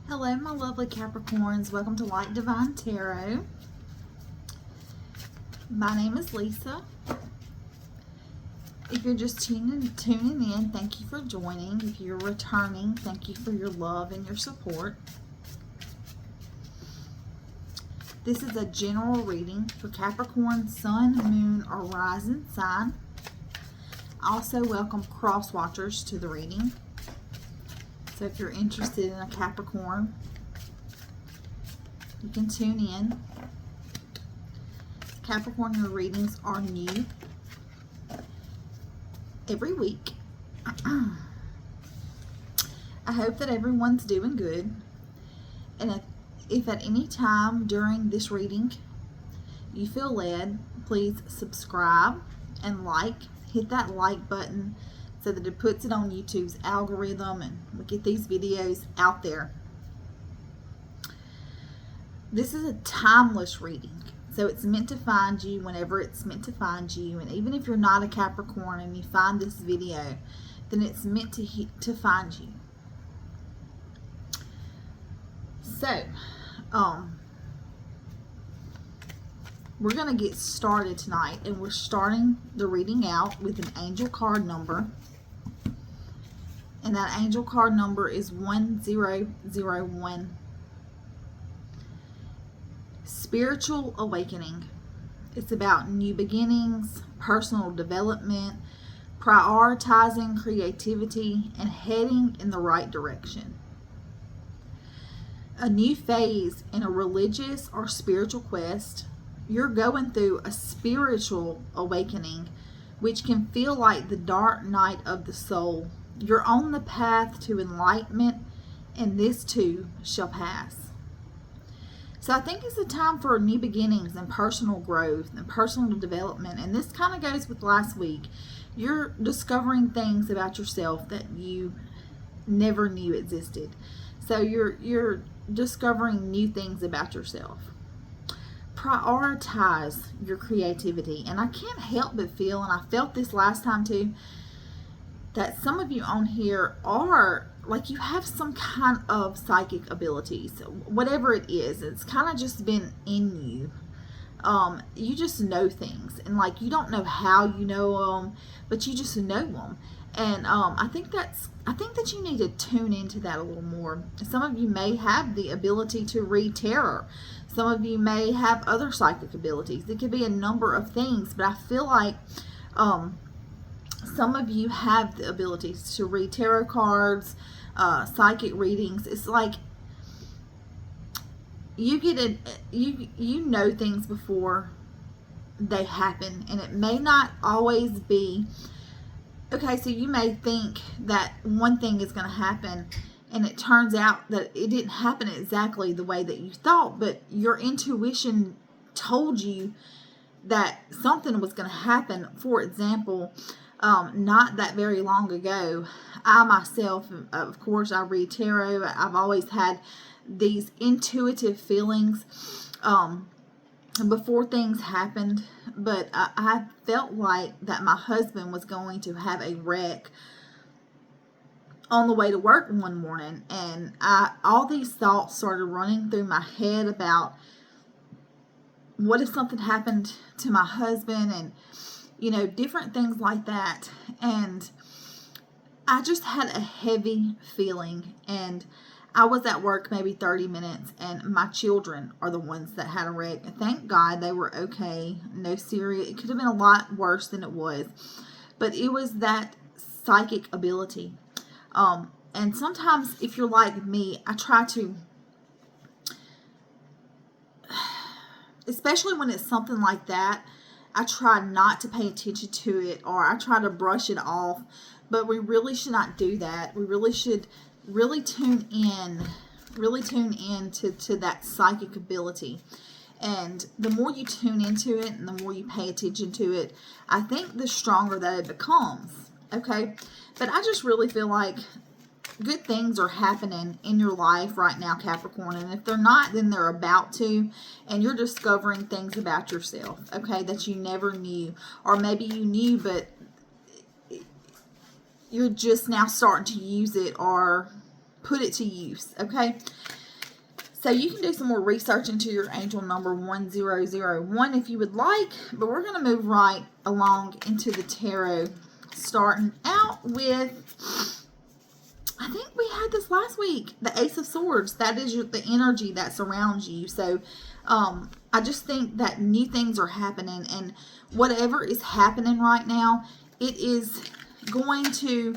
Hello, my lovely Capricorns. Welcome to Light Divine Tarot. My name is Lisa. If you're just tuning in, thank you for joining. If you're returning, thank you for your love and your support. This is a general reading for Capricorn, Sun, Moon, or Rising sign. I also welcome cross watchers to the reading. So if you're interested in a Capricorn, you can tune in. Capricorn, your readings are new every week. I hope that everyone's doing good. And if at any time during this reading you feel led, please subscribe and hit that like button so that it puts it on YouTube's algorithm and we get these videos out there. This is a timeless reading, so it's meant to find you whenever it's meant to find you. And even if you're not a Capricorn and you find this video, then it's meant to find you. So, we're going to get started tonight, and we're starting the reading out with an angel card number. And that angel card number is 1001. Spiritual awakening. It's about new beginnings, personal development, prioritizing creativity, and heading in the right direction. A new phase in a religious or spiritual quest. You're going through a spiritual awakening, which can feel like the dark night of the soul. You're on the path to enlightenment, and this too shall pass. So I think it's a time for new beginnings and personal growth and personal development. And this kind of goes with last week. You're discovering things about yourself that you never knew existed. So you're discovering new things about yourself. Prioritize your creativity. And I can't help but feel, and I felt this last time too, that some of you on here are like, you have some kind of psychic abilities, whatever it is. It's kind of just been in you. You just know things, and like, you don't know how you know them, but you just know them. And I think that you need to tune into that a little more. Some of you may have the ability to read tarot. Some of you may have other psychic abilities. It could be a number of things, but I feel like some of you have the ability to read tarot cards, psychic readings. It's like you get it, you know things before they happen, and it may not always be okay. So you may think that one thing is going to happen, and it turns out that it didn't happen exactly the way that you thought, but your intuition told you that something was going to happen. For example, not that very long ago, I myself, of course, I read tarot. I've always had these intuitive feelings before things happened, but I felt like that my husband was going to have a wreck on the way to work one morning, and all these thoughts started running through my head about what if something happened to my husband, and different things like that. And I just had a heavy feeling, and I was at work maybe 30 minutes, and my children are the ones that had a wreck. Thank God they were okay. No serious. It could have been a lot worse than it was, but it was that psychic ability. And sometimes, if you're like me, I try to, especially when it's something like that, I try not to pay attention to it, or I try to brush it off. But we really should not do that. We really should tune in to that psychic ability. And the more you tune into it and the more you pay attention to it, I think the stronger that it becomes. Okay? But I just really feel like good things are happening in your life right now, Capricorn. And if they're not, then they're about to. And you're discovering things about yourself, okay, that you never knew. Or maybe you knew, but you're just now starting to use it, or put it to use, okay? So you can do some more research into your angel number 1001 if you would like, but we're going to move right along into the tarot, starting out with, I think we had this last week, the Ace of Swords. That is the energy that surrounds you. So I just think that new things are happening, and whatever is happening right now, it is going to,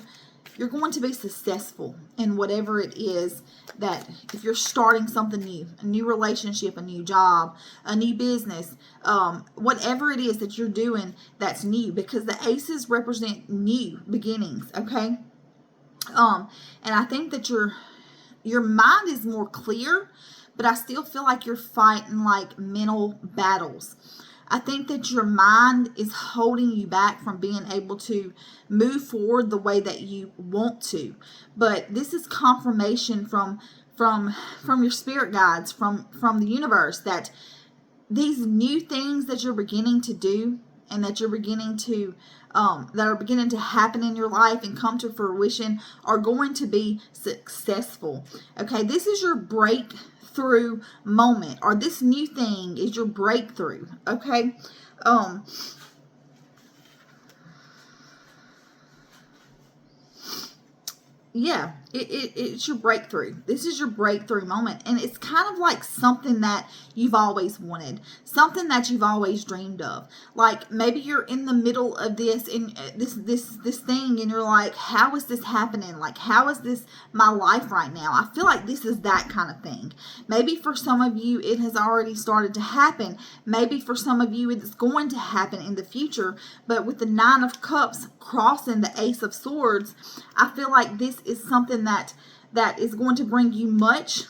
you're going to be successful in whatever it is that, if you're starting something new, a new relationship, a new job, a new business, whatever it is that you're doing that's new, because the aces represent new beginnings, okay? And I think that your mind is more clear, but I still feel like you're fighting like mental battles. I think that your mind is holding you back from being able to move forward the way that you want to. But this is confirmation from your spirit guides, from the universe, that these new things that you're beginning to do, and that you're beginning to that are beginning to happen in your life and come to fruition, are going to be successful. Okay, this is your breakthrough moment, or this new thing is your breakthrough. Okay, yeah, it's your breakthrough. This is your breakthrough moment, and it's kind of like something that you've always wanted, something that you've always dreamed of. Like maybe you're in the middle of this, in this thing, and you're like, how is this happening? Like, how is this my life right now? I feel like this is that kind of thing. Maybe for some of you it has already started to happen. Maybe for some of you it's going to happen in the future. But with the Nine of Cups crossing the Ace of Swords, I feel like this is something that is going to bring you much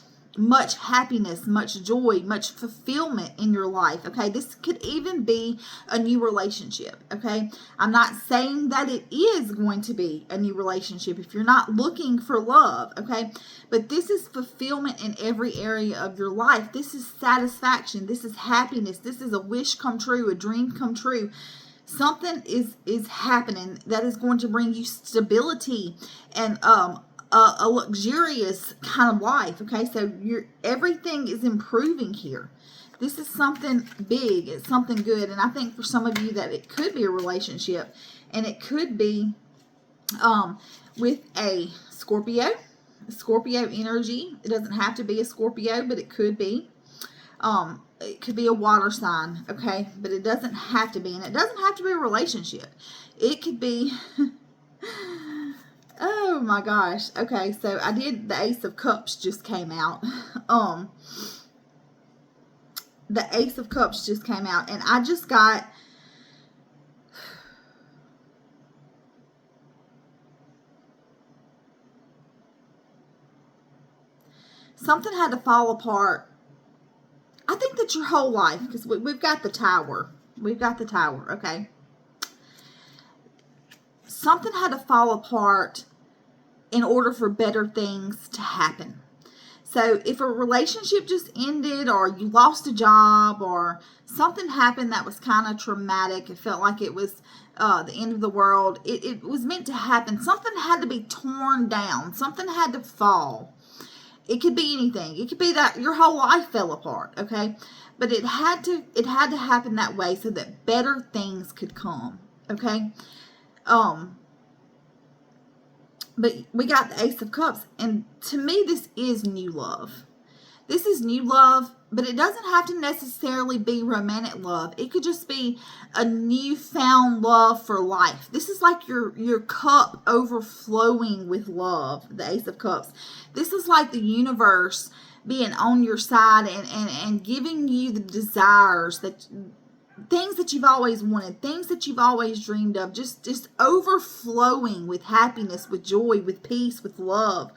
happiness, much joy, much fulfillment in your life. Okay, this could even be a new relationship. Okay, I'm not saying that it is going to be a new relationship if you're not looking for love. Okay, but this is fulfillment in every area of your life. This is satisfaction. This is happiness. This is a wish come true, a dream come true. Something is happening that is going to bring you stability and a luxurious kind of life. Okay, so everything is improving here. This is something big. It's something good, and I think for some of you that it could be a relationship, and it could be with a Scorpio energy. It doesn't have to be a Scorpio, but it could be. It could be a water sign, okay? But it doesn't have to be, and it doesn't have to be a relationship. It could be, oh my gosh. Okay, so I did, the Ace of Cups just came out. The Ace of Cups just came out, and I just got, something had to fall apart. I think that your whole life, because we've got the Tower. We've got the Tower, okay? Something had to fall apart in order for better things to happen. So if a relationship just ended, or you lost a job, or something happened that was kind of traumatic, it felt like it was the end of the world, it was meant to happen. Something had to be torn down. Something had to fall. It could be anything. It could be that your whole life fell apart, okay? But it had to happen that way so that better things could come, okay? But we got the Ace of Cups, and to me this is new love. This is new love, but it doesn't have to necessarily be romantic love. It could just be a newfound love for life. This is like your cup overflowing with love, the Ace of Cups. This is like the universe being on your side and giving you the desires, that things that you've always wanted, things that you've always dreamed of, just overflowing with happiness, with joy, with peace, with love.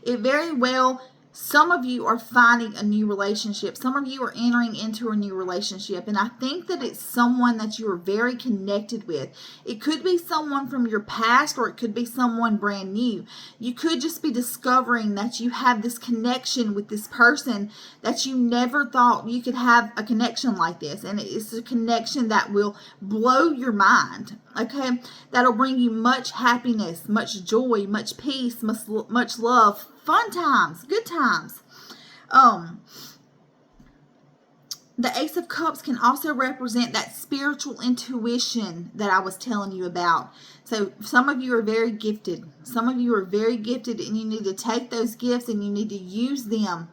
It very well, some of you are finding a new relationship. Some of you are entering into a new relationship. And I think that it's someone that you are very connected with. It could be someone from your past, or it could be someone brand new. You could just be discovering that you have this connection with this person that you never thought you could have a connection like this. And it's a connection that will blow your mind. Okay, that'll bring you much happiness, much joy, much peace, much love, fun times, good times. The Ace of Cups can also represent that spiritual intuition that I was telling you about. So some of you are very gifted. Some of you are very gifted, and you need to take those gifts and you need to use them.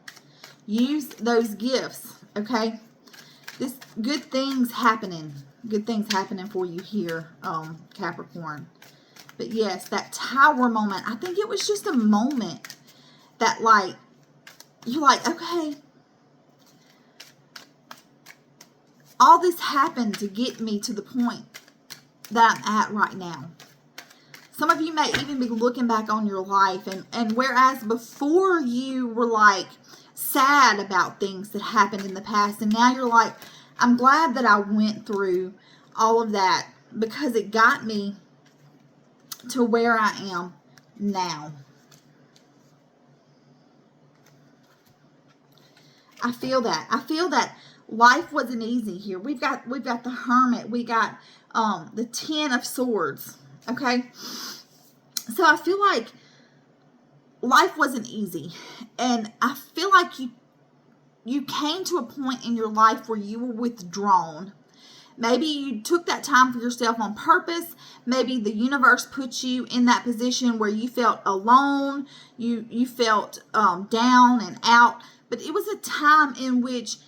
Use those gifts, okay? This good things happening. Good things happening for you here, Capricorn. But yes, that Tower moment, I think it was just a moment that, like, you're like, okay, all this happened to get me to the point that I'm at right now. Some of you may even be looking back on your life, and whereas before you were like sad about things that happened in the past, and now you're like, I'm glad that I went through all of that because it got me to where I am now. I feel that. I feel that life wasn't easy here. We've got the Hermit. We got the Ten of Swords. Okay, so I feel like life wasn't easy, and I feel like you came to a point in your life where you were withdrawn. Maybe you took that time for yourself on purpose. Maybe the universe put you in that position where you felt alone. You felt down and out. But it was a time in which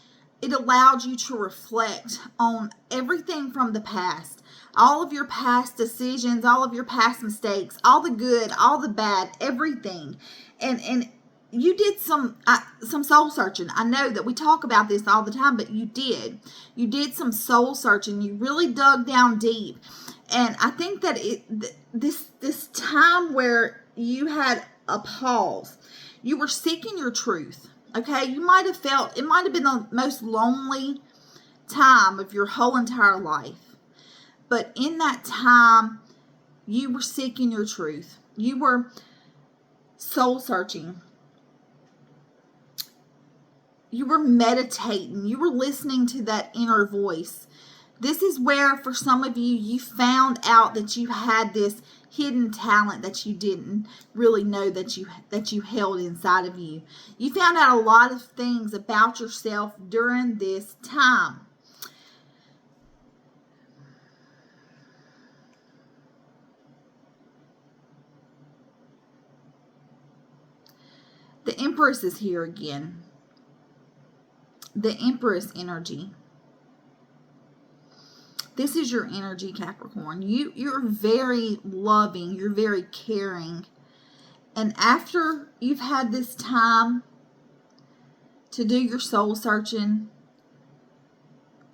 it allowed you to reflect on everything from the past. All of your past decisions, all of your past mistakes, all the good, all the bad, everything. And you did some soul searching. I know that we talk about this all the time, but you did some soul searching. You really dug down deep, and I think that this time where you had a pause, you were seeking your truth. Okay, you might have felt it might have been the most lonely time of your whole entire life, but in that time, you were seeking your truth. You were soul searching. You were meditating. You were listening to that inner voice. This is where, for some of you, you found out that you had this hidden talent that you didn't really know that you held inside of you. You found out a lot of things about yourself during this time. The Empress is here again. The Empress energy. This is your energy, Capricorn. You're very loving. You're very caring. And after you've had this time to do your soul searching,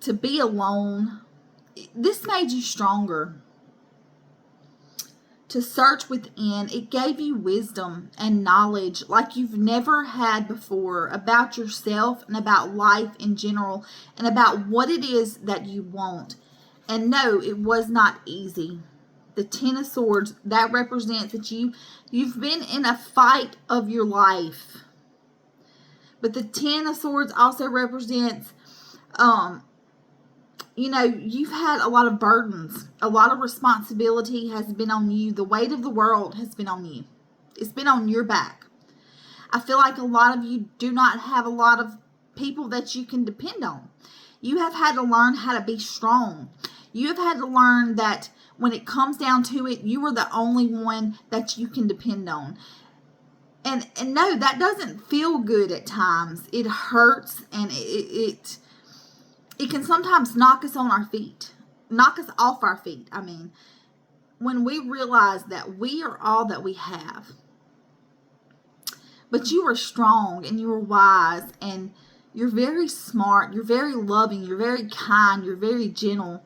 to be alone, this made you stronger. To search within, it gave you wisdom and knowledge like you've never had before about yourself and about life in general and about what it is that you want. And no, it was not easy. The Ten of Swords, that represents that you've been in a fight of your life. But the Ten of Swords also represents, you've had a lot of burdens. A lot of responsibility has been on you. The weight of the world has been on you. It's been on your back. I feel like a lot of you do not have a lot of people that you can depend on. You have had to learn how to be strong. You have had to learn that when it comes down to it, you are the only one that you can depend on. And no, that doesn't feel good at times. It hurts, and it can sometimes knock us on our feet. Knock us off our feet. I mean, when we realize that we are all that we have. But you are strong, and you are wise, and you're very smart. You're very loving. You're very kind. You're very gentle.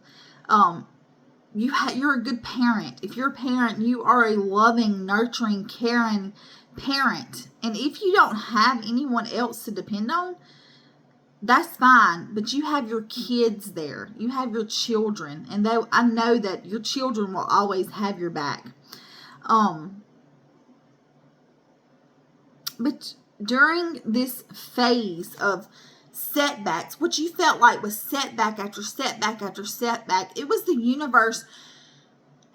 You're a good parent. If you're a parent, you are a loving, nurturing, caring parent. And if you don't have anyone else to depend on, that's fine. But you have your kids there. You have your children. And I know that your children will always have your back. But during this phase of setbacks, what you felt like was setback after setback after setback, it was the universe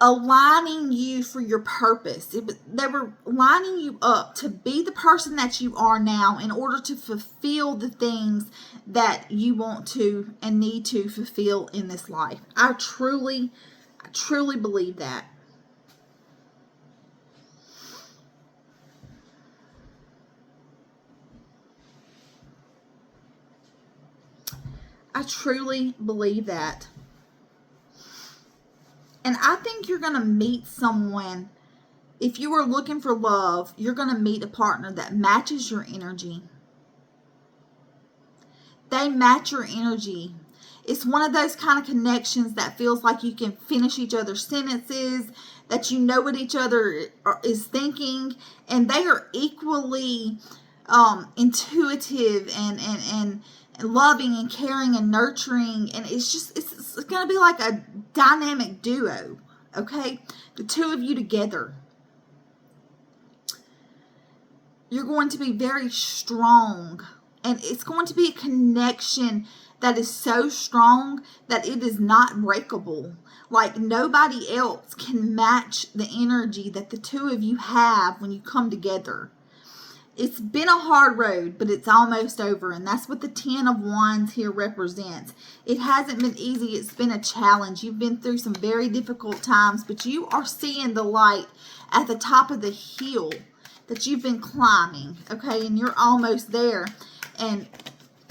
aligning you for your purpose. They were lining you up to be the person that you are now in order to fulfill the things that you want to and need to fulfill in this life. I truly believe that. I truly believe that. And I think you're going to meet someone. If you are looking for love, you're going to meet a partner that matches your energy. They match your energy. It's one of those kind of connections that feels like you can finish each other's sentences, that you know what each other is thinking, and they are equally intuitive and loving and caring and nurturing, and it's going to be like a dynamic duo. Okay, the two of you together, you're going to be very strong, and it's going to be a connection that is so strong that it is not breakable. Like nobody else can match the energy that the two of you have when you come together. It's been a hard road, but it's almost over, and that's what the 10 of Wands here represents. It hasn't been easy. It's been a challenge. You've been through some very difficult times, but you are seeing the light at the top of the hill that you've been climbing, okay, and you're almost there. And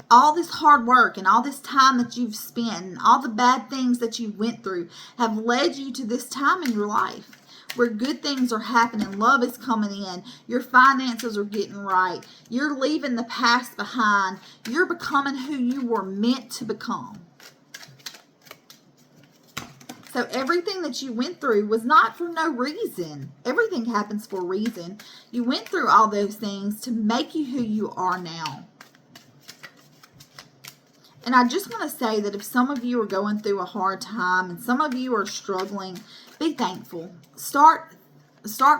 all this hard work and all this time that you've spent and all the bad things that you went through have led you to this time in your life where good things are happening. Love is coming in. Your finances are getting right. You're leaving the past behind. You're becoming who you were meant to become. So everything that you went through was not for no reason. Everything happens for a reason. You went through all those things to make you who you are now. And I just want to say that if some of you are going through a hard time and some of you are struggling, be thankful. Start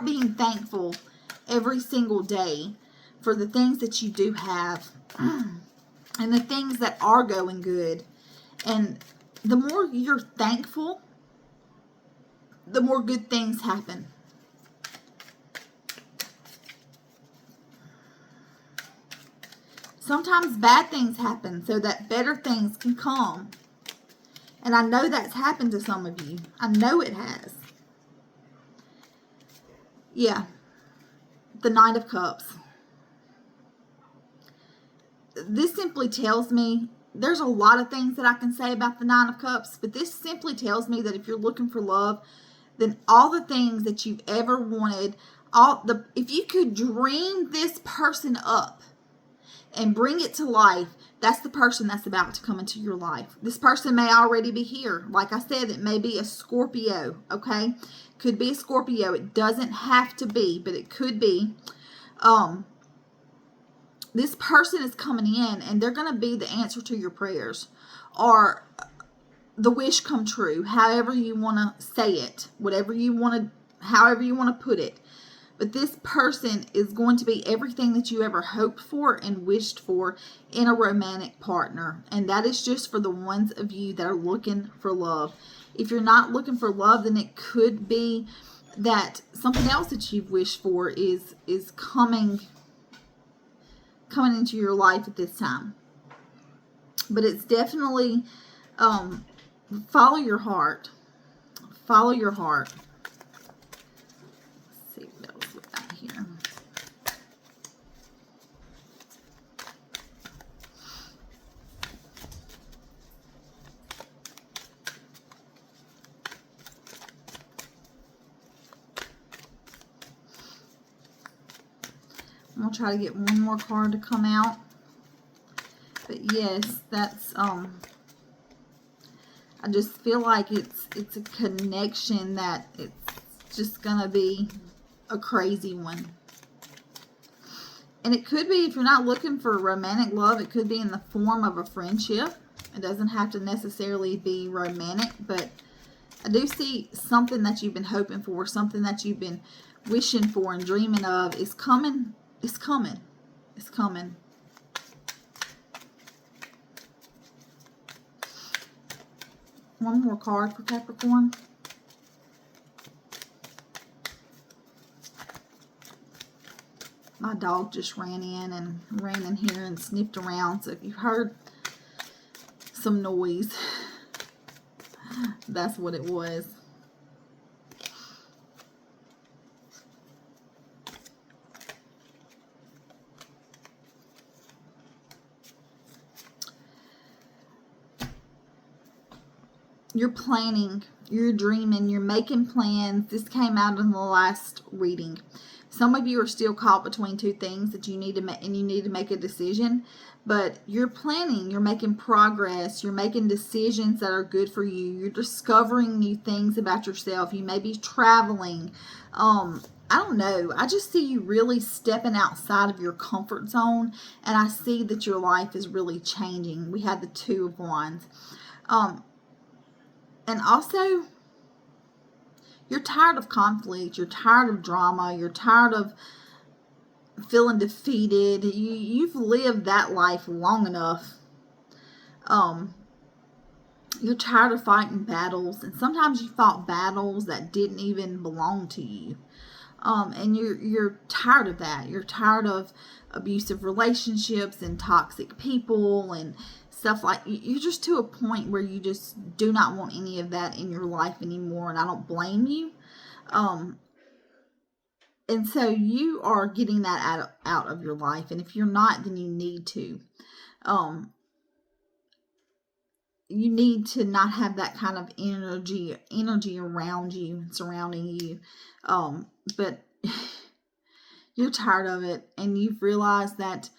being thankful every single day for the things that you do have and the things that are going good. And the more you're thankful, the more good things happen. Sometimes bad things happen so that better things can come. And I know that's happened to some of you. I know it has. Yeah. The Knight of Cups. This simply tells me, there's a lot of things that I can say about the Nine of Cups, but this simply tells me that if you're looking for love, then all the things that you've ever wanted, if you could dream this person up and bring it to life, that's the person that's about to come into your life. This person may already be here. Like I said, it may be a Scorpio, okay? Could be a Scorpio. It doesn't have to be, but it could be. This person is coming in, and they're going to be the answer to your prayers, or the wish come true, however you want to say it, however you want to put it. But this person is going to be everything that you ever hoped for and wished for in a romantic partner. And that is just for the ones of you that are looking for love. If you're not looking for love, then it could be that something else that you've wished for is coming into your life at this time. But it's definitely follow your heart. Follow your heart. Here. I'm going to try to get one more card to come out. But yes, that's I just feel like it's a connection that it's just going to be a crazy one. And it could be, if you're not looking for romantic love, it could be in the form of a friendship. It doesn't have to necessarily be romantic, but I do see something that you've been hoping for, something that you've been wishing for and dreaming of is coming. It's coming. It's coming. One more card for Capricorn. My dog just ran in here and sniffed around. So if you heard some noise, that's what it was. You're planning, you're dreaming, you're making plans. This came out in the last reading. Some of you are still caught between two things that you need to make, and you need to make a decision. But you're planning, you're making progress, you're making decisions that are good for you. You're discovering new things about yourself. You may be traveling. I don't know. I just see you really stepping outside of your comfort zone, and I see that your life is really changing. We had the Two of Wands. And also, you're tired of conflict. You're tired of drama. You're tired of feeling defeated. You've lived that life long enough. You're tired of fighting battles. And sometimes you fought battles that didn't even belong to you. And you're tired of that. You're tired of abusive relationships and toxic people and stuff. Like, you're just to a point where you just do not want any of that in your life anymore, and I don't blame you. And so you are getting that out of your life, and if you're not, then you need to. You need to not have that kind of energy around you, surrounding you. But you're tired of it, and you've realized that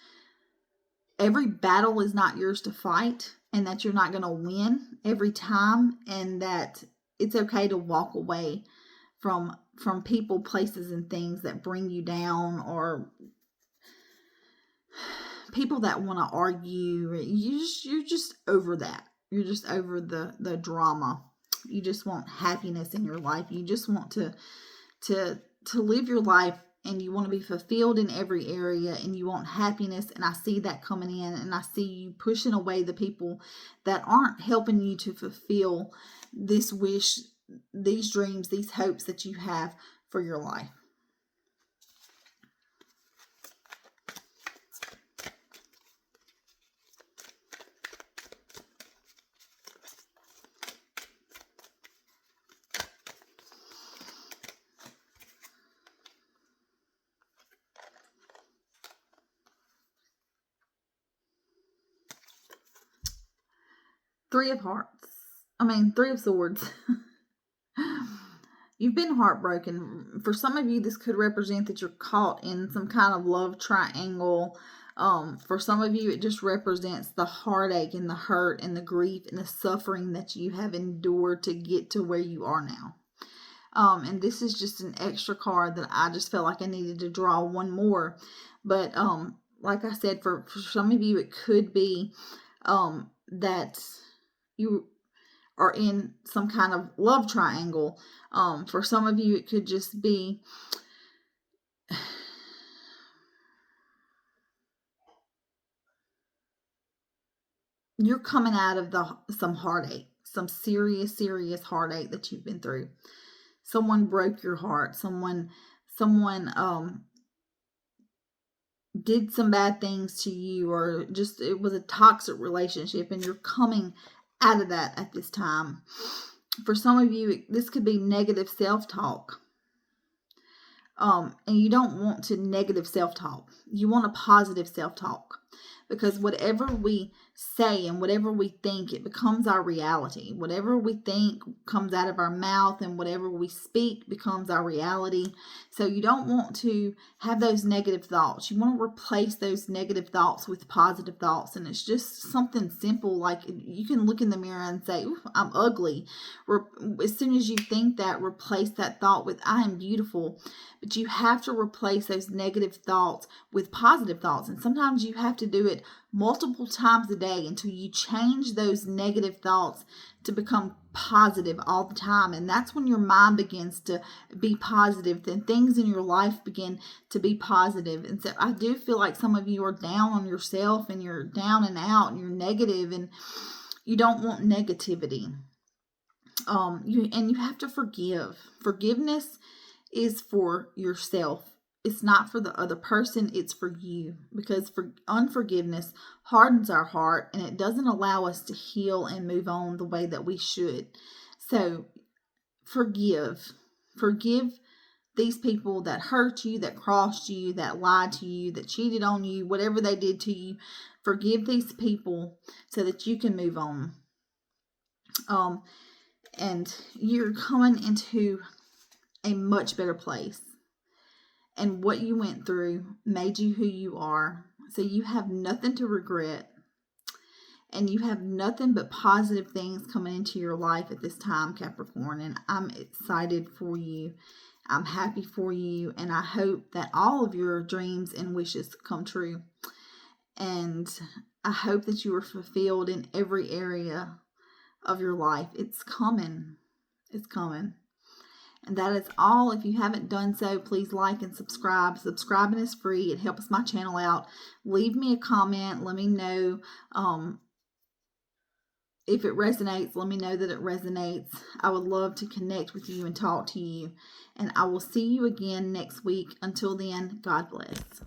every battle is not yours to fight, and that you're not going to win every time, and that it's okay to walk away from people, places, and things that bring you down, or people that want to argue. You're just over that. You're just over the drama. You just want happiness in your life. You just want to live your life, and you want to be fulfilled in every area, and you want happiness. And I see that coming in, and I see you pushing away the people that aren't helping you to fulfill this wish, these dreams, these hopes that you have for your life. Three of Swords. You've been heartbroken. For some of you, this could represent that you're caught in some kind of love triangle. For some of you, it just represents the heartache and the hurt and the grief and the suffering that you have endured to get to where you are now. And this is just an extra card that I just felt like I needed to draw one more. But like I said, for some of you, it could be that you are in some kind of love triangle. For some of you, it could just be you're coming out of some heartache, some serious heartache that you've been through. Someone broke your heart. Someone did some bad things to you, or just it was a toxic relationship, and you're coming out of that at this time. For some of you, this could be negative self-talk. And you don't want to negative self-talk. You want a positive self-talk. Because whatever we say and whatever we think, it becomes our reality. Whatever we think comes out of our mouth, and whatever we speak becomes our reality. So you don't want to have those negative thoughts. You want to replace those negative thoughts with positive thoughts. And it's just something simple, like you can look in the mirror and say, "Ooh, I'm ugly." As soon as you think that, replace that thought with, "I am beautiful." But you have to replace those negative thoughts with positive thoughts. And sometimes you have to do it multiple times a day until you change those negative thoughts to become positive all the time. And that's when your mind begins to be positive. Then things in your life begin to be positive. And so I do feel like some of you are down on yourself, and you're down and out, and you're negative, and you don't want negativity. You have to forgive. Forgiveness is for yourself. it's not for the other person, it's for you. Because for unforgiveness hardens our heart and it doesn't allow us to heal and move on the way that we should. So forgive. Forgive these people that hurt you, that crossed you, that lied to you, that cheated on you, whatever they did to you. Forgive these people so that you can move on. And you're coming into a much better place. And what you went through made you who you are. So you have nothing to regret. And you have nothing but positive things coming into your life at this time, Capricorn. And I'm excited for you. I'm happy for you. And I hope that all of your dreams and wishes come true. And I hope that you are fulfilled in every area of your life. It's coming. It's coming. And that is all. If you haven't done so, please like and subscribe. Subscribing is free. It helps my channel out. Leave me a comment. Let me know if it resonates. Let me know that it resonates. I would love to connect with you and talk to you. And I will see you again next week. Until then, God bless.